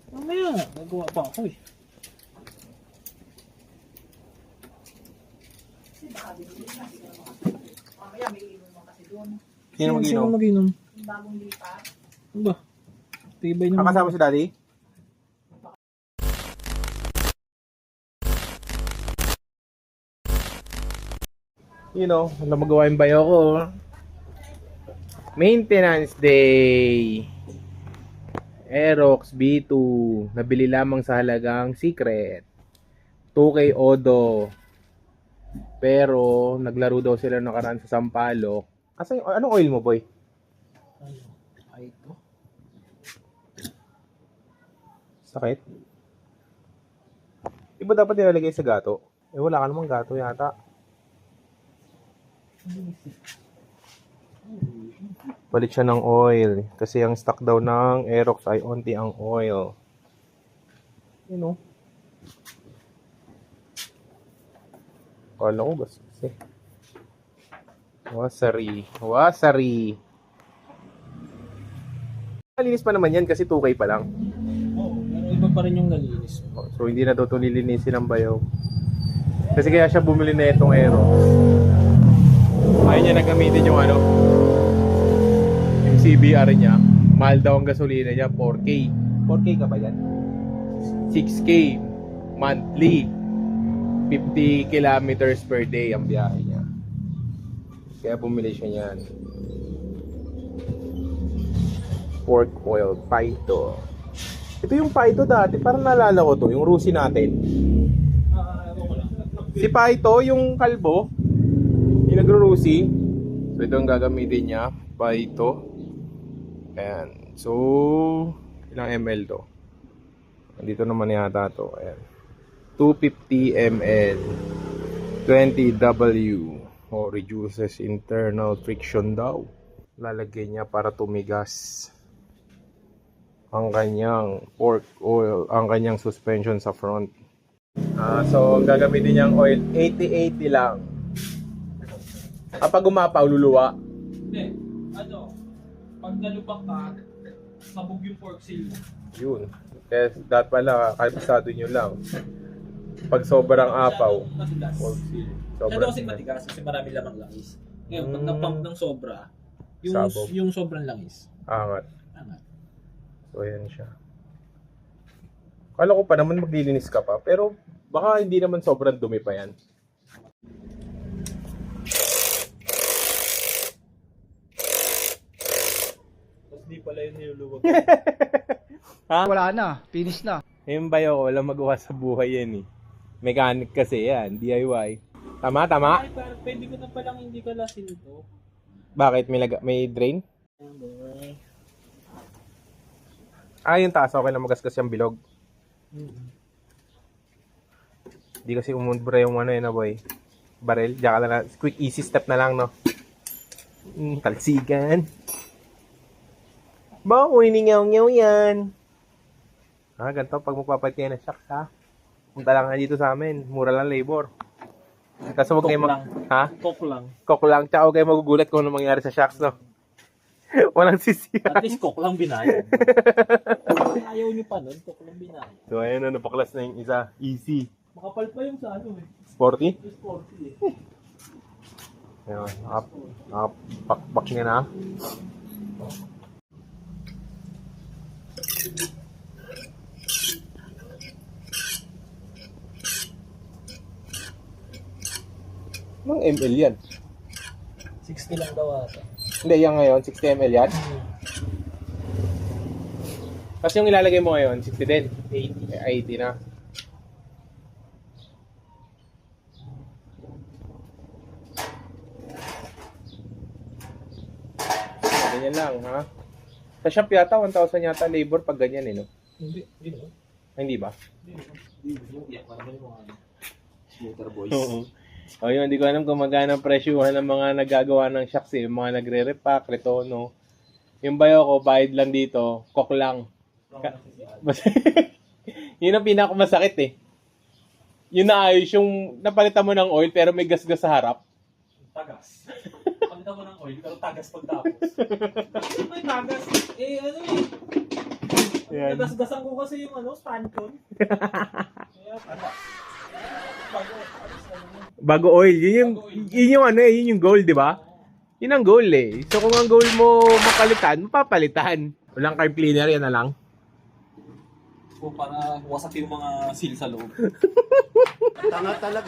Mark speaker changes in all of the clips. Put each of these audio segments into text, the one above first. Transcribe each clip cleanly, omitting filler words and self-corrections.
Speaker 1: Mamaya, nagawa pa ako eh.
Speaker 2: Mamaya may inom mo kasi doon.
Speaker 3: Sino mag-inom?
Speaker 1: Sino mag-inom?
Speaker 2: Yung bagong lipat.
Speaker 1: Ano ba? Tibay naman.
Speaker 3: Kakasama si daddy? You know, wala magawa yung bayo ko. Maintenance day. Aerox B2. Nabili lamang sa halagang secret. 2K Odo. Pero, naglaro daw sila nakaraan sa Sampaloc. Asa yung, anong oil mo, boy?
Speaker 1: Ano? Ay, ito.
Speaker 3: Sakit? Iba dapat nilalagay sa gato? Eh, wala ka namang gato yata. Palit siya ng oil. Kasi ang stock daw ng Aerox ay onti ang oil. You know? Kala ko basta kasi. Wasari. Wasari. Malinis pa naman yan kasi 2K pa lang.
Speaker 1: Oo, pero iba pa rin yung nalinis.
Speaker 3: So hindi na daw ito nilinisin ng bayaw. Kasi kaya siya bumili na itong Aerox. Ayaw niya na gamitin yung ano, yung CBR niya. Mahal daw ang gasolina niya, 4K. 4K ka ba yan? 6K monthly. 50 kilometers per day ang biyahe niya. Kaya bumili siya niyan. Pork oil, Paito. Ito yung Paito dati, parang naalala ko to, yung Rusi natin. Si Paito, yung kalbo, yung nagro-Rusi. So ito ang gagamitin niya, Paito. Ayan. So, ilang ml to? Dito naman yata to. Ayan. 250 ml 20W reduces internal friction daw. Lalagay niya para tumigas ang kanyang pork oil, ang kanyang suspension sa front. So, ang gagamitin niyang oil 80-80 lang. Kapag umapaw, luluwa.
Speaker 1: Hindi, ano, pag nalubak ka, sabog yung pork seal.
Speaker 3: Yun. Kaya dapat pala, kalpisado nyo lang. Pag sobrang apaw,
Speaker 1: Matigas.
Speaker 3: pork seal.
Speaker 1: Masyado kasi matigas kasi marami lamang langis. Ngayon, pag na-pump ng sobra, yung,
Speaker 3: Sabog.
Speaker 1: yung sobrang langis.
Speaker 3: Angat.
Speaker 1: Angat.
Speaker 3: So, ayan siya. Kala ko pa naman maglilinis ka pa, pero baka hindi naman sobrang dumi pa yan.
Speaker 1: Tapos di pala yun niluluwag.
Speaker 3: Ha?
Speaker 4: Wala na, finish na.
Speaker 3: Yung bayo ko, walang magawa sa buhay yan eh. Mechanic kasi yan, DIY. Tama, tama?
Speaker 1: Ay, pero pwede ko na palang hindi ka lasin to.
Speaker 3: Bakit? May drain? Yung taas, okay lang magasgas yung bilog. Hindi kasi umubra yung ano yun na boy. Barrel, diyan ka na, quick easy step na lang, no? Talsigan. Baka kuningaw-ngaw yan. Ganito pag magpapalit kayo ng shocks, ha? Punta lang nga dito sa amin. Mura lang labor. Kasi huwag kayo ha?
Speaker 1: Coke lang.
Speaker 3: Coke lang. Tsaka huwag kayo magugulat kung ano mangyari sa shocks, no? Walang sisiya.
Speaker 1: At least coke lang binayad. Ayaw nyo pa nun, coke lang binayad.
Speaker 3: So, ayun na, napaklas na yung isa. Easy.
Speaker 1: Makapal pa yung sa ano eh.
Speaker 3: Sporty?
Speaker 1: Sporty eh.
Speaker 3: Ayun, pakpak niya na. Anong ml yan?
Speaker 1: 60 lang daw ata.
Speaker 3: Hindi, yan ngayon, 60 ml yan. Kasi yung ilalagay mo ngayon, 60 din. 80 na. Ganyan lang, ha? Sa shop yata, 1,000 yata labor pag ganyan, eh, no?
Speaker 1: Hindi no?
Speaker 3: Hindi ba?
Speaker 1: Yeah, parang ganun mo ano. Smoother boys.
Speaker 3: Oo. O yun, hindi ko alam kung magkano ang presyuhan ng mga naggagawa ng shocks, eh. Yung mga nagre-repack, retono. Yung bayo ko, bayad lang dito, coke lang. Yun ang pinakamasakit, eh. Yun na ayos, yung napalitan mo ng oil pero may gasgas sa harap.
Speaker 1: Tagas. Pagkita mo ng oil, pero tagas pagtapos. May tagas. Eh, ano eh.
Speaker 3: Yan.
Speaker 1: Nagasgasan ko kasi yung stanchion. Kaya
Speaker 3: Bago oil. Yun yung goal, di ba? Yun ang goal eh. So kung ang goal mo mapapalitan. Walang carb cleaner, yan na lang.
Speaker 1: So, para wasak yung mga seal sa loob.
Speaker 2: Tanga talaga.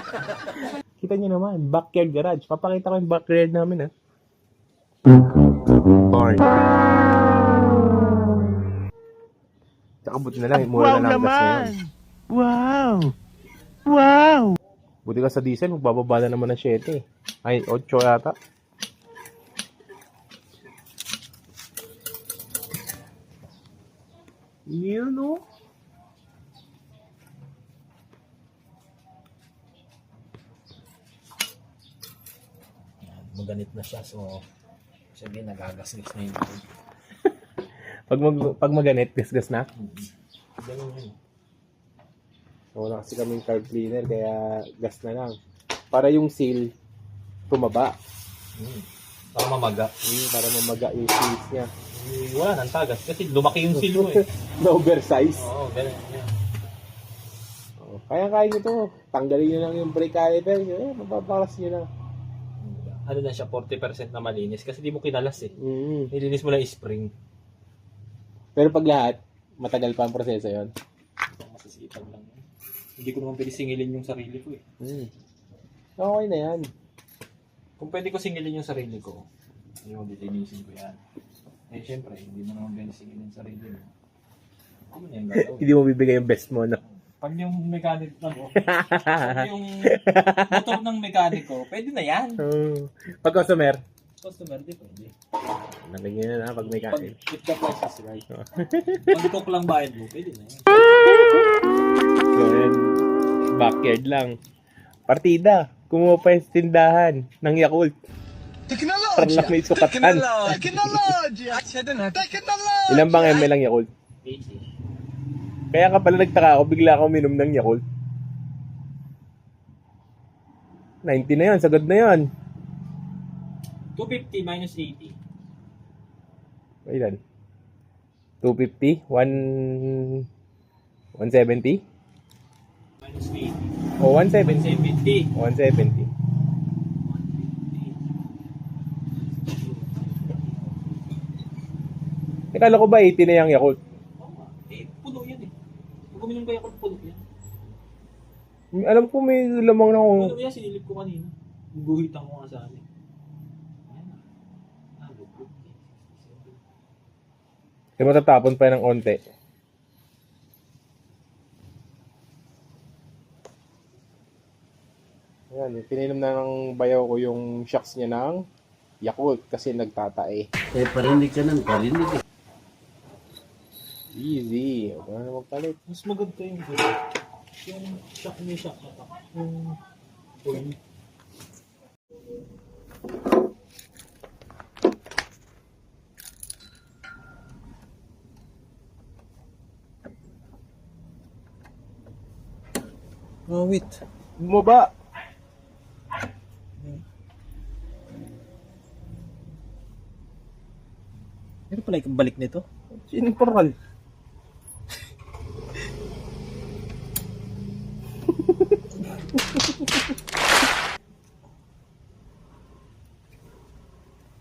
Speaker 3: Kita nyo naman, backyard garage. Papakita ko yung backyard namin, ha. Barn. Tsaka buti na lang, mura na lang ang gas ngayon.
Speaker 4: Wow! Wow!
Speaker 3: Buti ka sa diesel, magbababa na naman ng 7. Ay, 8 yata. Yun, no?
Speaker 1: Maganit na siya, so sabi nagagasgas na yun.
Speaker 3: Pag maganit, gasgas na.
Speaker 1: Ganun yun.
Speaker 3: So, wala kasi kaming carb cleaner, kaya gas na lang. Para yung seal, tumaba.
Speaker 1: Para mamaga.
Speaker 3: Para mamaga yung seals niya.
Speaker 1: Wala nang tagas kasi lumaki yung seal mo eh.
Speaker 3: Na-oversize.
Speaker 1: Oo, ganun yan.
Speaker 3: Kaya nyo to. Tanggalin nyo lang yung brake caliper. Mapapalas nyo na.
Speaker 1: Ano na siya, 40% na malinis kasi di mo kinalas eh.
Speaker 3: Mm.
Speaker 1: Nilinis mo lang yung spring.
Speaker 3: Pero pag lahat, matagal pa ang proseso yon.
Speaker 1: Masisipag lang. Hindi ko naman pwede singilin yung sarili ko eh.
Speaker 3: Okay na yan.
Speaker 1: Kung pwede ko singilin yung sarili ko, yung dilinisin ko yan. Eh syempre, hindi mo naman pwede singilin yung sarili mo. Ano yan gagawin?
Speaker 3: Hindi mo bibigay yung best mo, no?
Speaker 1: Pag yung mechanic pag yung motor ng mekaniko, pwede na yan.
Speaker 3: Pag customer,
Speaker 1: Customer, di pwede.
Speaker 3: nalagyan na pag may
Speaker 1: Pag
Speaker 3: kain.
Speaker 1: if the price is right. Pag cook lang bayad mo, pwede na yan.
Speaker 3: So, yan. Backyard lang. Partida. Kumuha pa yung tindahan ng Yakult. Para lang may sukatan. Ilan bang ml ang Yakult?
Speaker 1: 80.
Speaker 3: Kaya ka pala nagtaka ako, bigla ako minom ng Yakult. 90 na yan, sagad na yan.
Speaker 1: 250 minus 80.
Speaker 3: Ilan? 250? 170?
Speaker 1: Minus 80.
Speaker 3: O 170?
Speaker 1: 170.
Speaker 3: 170. Kala ko ba 80 na yung Yakult?
Speaker 1: Eh, puno yan eh. Pag uminom kayo ako, puno yan.
Speaker 3: Alam ko may lamang na
Speaker 1: Puno
Speaker 3: ako.
Speaker 1: yan, sinilip ko kanina. Guhitan ko nga sa amin.
Speaker 3: Kasi matatapon pa ng onte. Ayan, pininom na ng bayaw ko yung shocks niya ng Yakult kasi nagtatae.
Speaker 4: Eh, parinig ka ng parinig eh.
Speaker 3: Easy. Huwag na magpalit.
Speaker 1: Mas maganda yung yung shock na shock na to. Yung oil. Oh, wait.
Speaker 3: Bumaba.
Speaker 1: Meron pala yung balik nito.
Speaker 3: Sinong paral?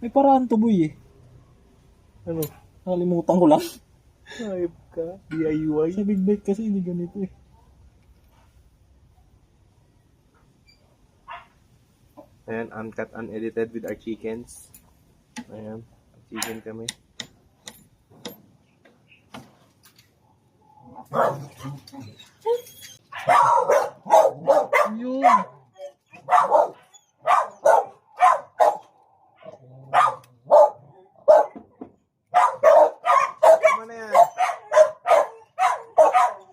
Speaker 1: May paraan to, boy eh.
Speaker 3: Ano?
Speaker 1: Nakalimutan ko lang.
Speaker 3: Ayop ka. DIY.
Speaker 1: Sa big bike kasi hindi ganito eh.
Speaker 3: Ayan, uncut, unedited with our chickens. Ayan, chicken kami.
Speaker 1: Yun.
Speaker 3: Tama na yan.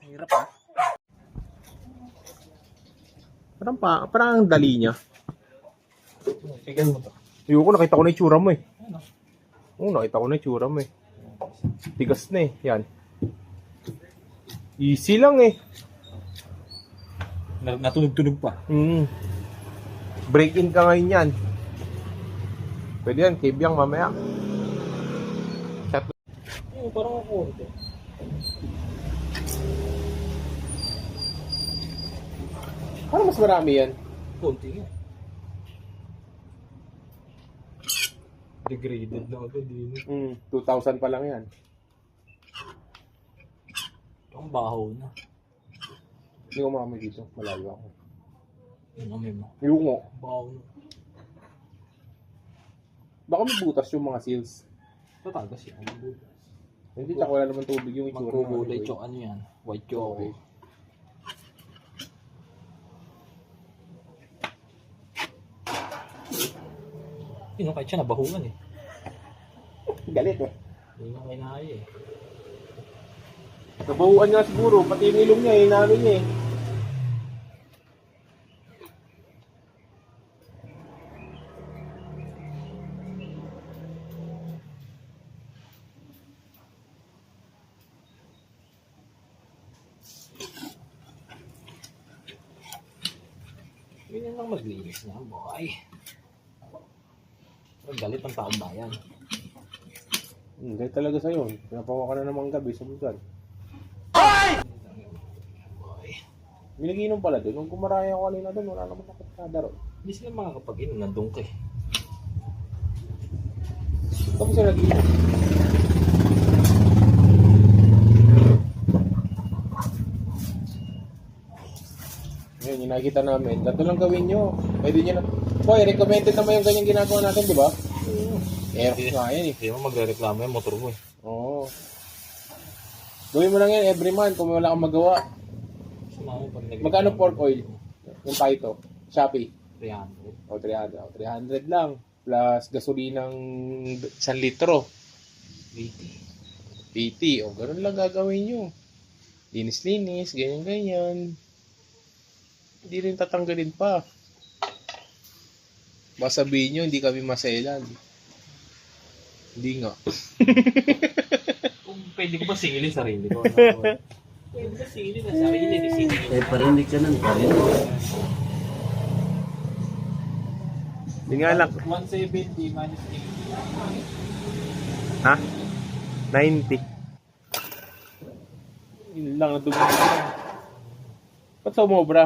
Speaker 1: Hirap ah.
Speaker 3: Parang ang dali niya.
Speaker 1: Tignan mo to.
Speaker 3: Ayoko, nakita ko na yung tsura mo eh.
Speaker 1: Ano?
Speaker 3: Oo, nakita ko na yung tsura mo eh. Tigas na eh, yan. Easy lang eh.
Speaker 1: Natunog-tunog pa.
Speaker 3: Break in ka ngayon yan. Pwede yan, kibyang mamaya.
Speaker 1: Oo, parang ako.
Speaker 3: Parang mas marami yan.
Speaker 1: Konti nga. Degraded na agad din.
Speaker 3: 2,000 pa lang yan.
Speaker 1: Ang baho na.
Speaker 3: Hindi ko makamoy dito. Malayo ako.
Speaker 1: Yung amoy mo.
Speaker 3: Yung mo.
Speaker 1: Baho na.
Speaker 3: Baka may butas yung mga seals.
Speaker 1: Tatagas yan. Ang butas.
Speaker 3: Hindi, tsaka wala naman tubig yung itsura.
Speaker 1: Magkukulay chok ano yan. White choco.
Speaker 3: Okay.
Speaker 1: Yun, kahit siya nabahuan eh.
Speaker 3: Galit eh.
Speaker 1: Hindi nga kinaya eh.
Speaker 3: Nabahuan nga siguro. Pati yung ilong niya, namin niya eh.
Speaker 1: Ganyan lang maglinis na, boy. Ang galit ng taong bayan.
Speaker 3: Galit talaga sa'yo. Pinapawa ka na naman gabi sa busan.
Speaker 1: Boy.
Speaker 3: Minaginom pala doon. Nung kumaraya ako kanina doon, wala naman ako nadaro.
Speaker 1: Hindi sila makakapag-inom ng dungke.
Speaker 3: Tapos siya nag-inom. Ngayon, yung nakikita namin, dato lang gawin nyo. Pwede nyo na. Boy, recommended naman yung ganyang ginagawa natin, di ba? Aerox nga yan eh.
Speaker 1: Hindi mo magre-reklamo yung motor mo eh.
Speaker 3: Oo. Gawin mo lang yan every month kung wala kang magawa.
Speaker 1: Sumama pag nag-
Speaker 3: Magkano pork oil? Yung Paito? Shopee?
Speaker 1: 300.
Speaker 3: O 300. O 300 lang. Plus gasolinang 1 litro.
Speaker 1: 80.
Speaker 3: 80. O ganun lang gagawin nyo. Linis-linis, ganyan-ganyan. Hindi rin tatanggalin pa. Baka sabihin nyo, hindi kami maselan. Hindi nga.
Speaker 1: Kung pwede ko ba singilin sarili ko? Ano? Pwede ba singilin na sarili? Singilin.
Speaker 4: Eh, parinig ka ng parinig.
Speaker 3: Hindi nga lang.
Speaker 1: 170 minus 80.
Speaker 3: Ha? 90. Yun lang, nadumi lang. Ba't sumobra?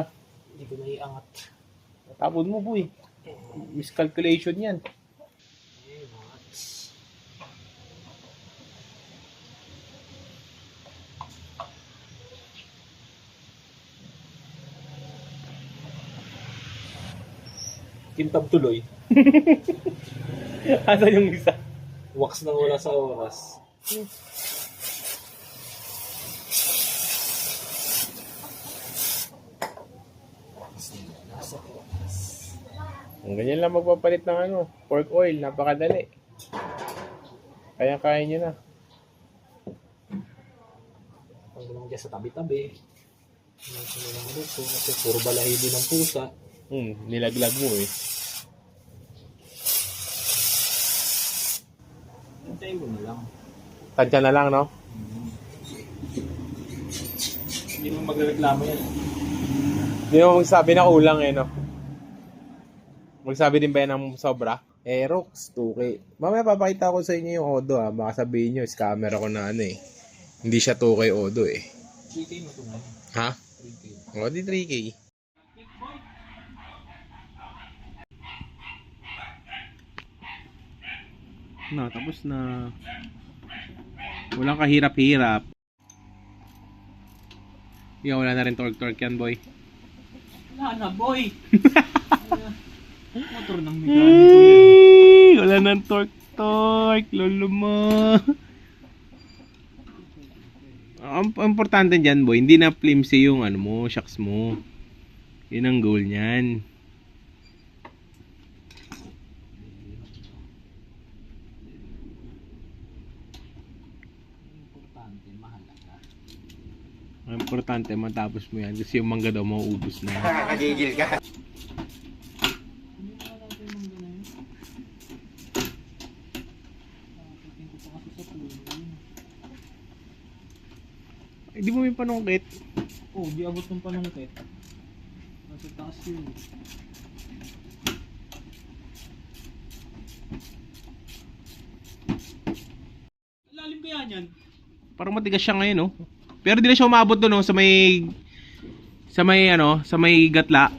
Speaker 1: Hindi ko naiangat.
Speaker 3: Tapon mo, boy. Miscalculation yan.
Speaker 1: Eh, what? Kintab tuloy.
Speaker 3: Asan yung isa?
Speaker 1: Wax nang wala sa oras.
Speaker 3: Ang ganyan lang magpapalit ng ano, pork oil, napakadali. Kaya nyo na.
Speaker 1: Ang lang dyan sa tabi-tabi. Ano lang luto. Kasi puro balahibo ng pusa.
Speaker 3: Nilaglag mo eh.
Speaker 1: Hintayin mo na lang.
Speaker 3: Tansya na lang, no?
Speaker 1: Hindi mo magreklamo yan.
Speaker 3: Hindi mo magsabi na kulang eh, no? Magsabi din ba yan ng sobra? Aerox, 2K. Mamaya papakita ko sa inyo yung Odo ha. Baka sabihin nyo, scammer ako na ano eh. Hindi siya 2K Odo eh.
Speaker 1: 3K mo ito ngayon.
Speaker 3: Ha?
Speaker 1: 3K.
Speaker 3: O, di 3K. No, tapos na. Walang kahirap-hirap. Wala na rin torque-torque yan, boy.
Speaker 1: Wala na, boy! Motor ng mekaniko yan.
Speaker 3: Wala nang torque-torque, lolo mo. Ang importante dyan, boy, hindi na flimsy yung ano mo, shocks mo. Yun ang goal niyan.
Speaker 1: Importante, mahalaga.
Speaker 3: Ang importante, matapos mo yan. Kasi yung mangga daw, mauubos na.
Speaker 2: Nakakagigil ka.
Speaker 3: Di mo may panungkit.
Speaker 1: Oh, di abot ng panungkit. Nasa taas yun. Lalim kaya yan?
Speaker 3: Parang matigas siya ngayon, no? Pero di na siya umabot doon, no? Sa may Sa may ano, sa may gatla.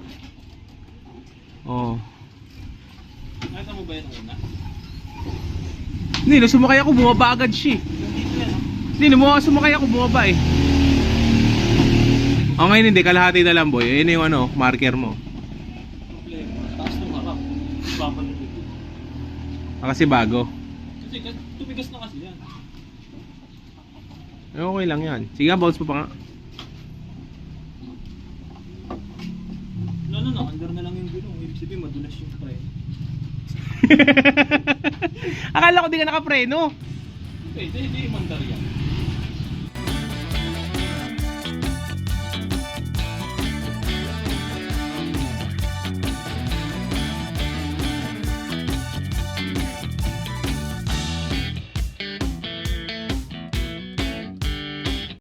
Speaker 3: Oh.
Speaker 1: Nakita mo ba yun una?
Speaker 3: Hindi, nung sumakay ako, bumaba agad siya.
Speaker 1: Dito yan,
Speaker 3: Hindi, nung sumakay ako, bumaba eh. O ngayon hindi, kalahati na lang boy. Yun yung ano, marker mo.
Speaker 1: problema. Taas ng harap. Babalik ito.
Speaker 3: Kasi bago.
Speaker 1: Kasi tumigas na kasi yan.
Speaker 3: Okay lang yan. Sige nga, bounce mo pa nga.
Speaker 1: Ano na, under na lang yung gulong. Ibig sabihin, madulas yung pre.
Speaker 3: Akala ko di ka nakapreno.
Speaker 1: Hindi mandar yan.